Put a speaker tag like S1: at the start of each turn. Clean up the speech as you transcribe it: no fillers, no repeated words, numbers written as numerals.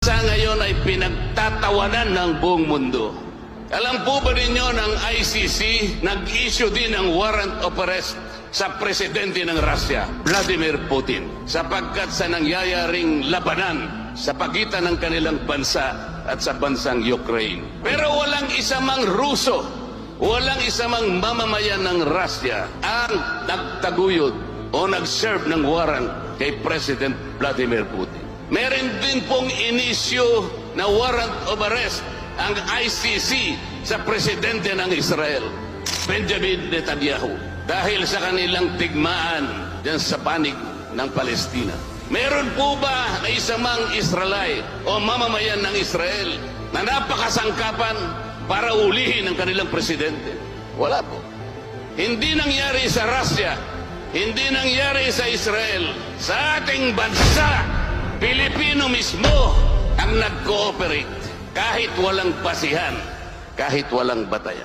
S1: Sa ngayon ay pinagtatawanan ng buong mundo. Alam po ba ninyo ng ICC nag-issue din ng warrant of arrest sa presidente ng Russia, Vladimir Putin, sapagkat sa nangyayaring labanan sa pagitan ng kanilang bansa at sa bansang Ukraine. Pero walang isa mang Ruso, walang isa mang mamamayan ng Russia ang nagtaguyod o nag-serve ng warrant kay President Vladimir Putin. Meron din pong inisyu na warrant of arrest ang ICC sa presidente ng Israel, Benjamin Netanyahu, dahil sa kanilang tigmaan dyan sa panig ng Palestina. Meron po ba na isa mang Israelite o mamamayan ng Israel na napakasangkapan para ulihin ang kanilang presidente? Wala po. Hindi nangyari sa Russia, hindi nangyari sa Israel. Sa ating bansa, Pilipino mismo ang nag-cooperate kahit walang basihan, kahit walang batayan.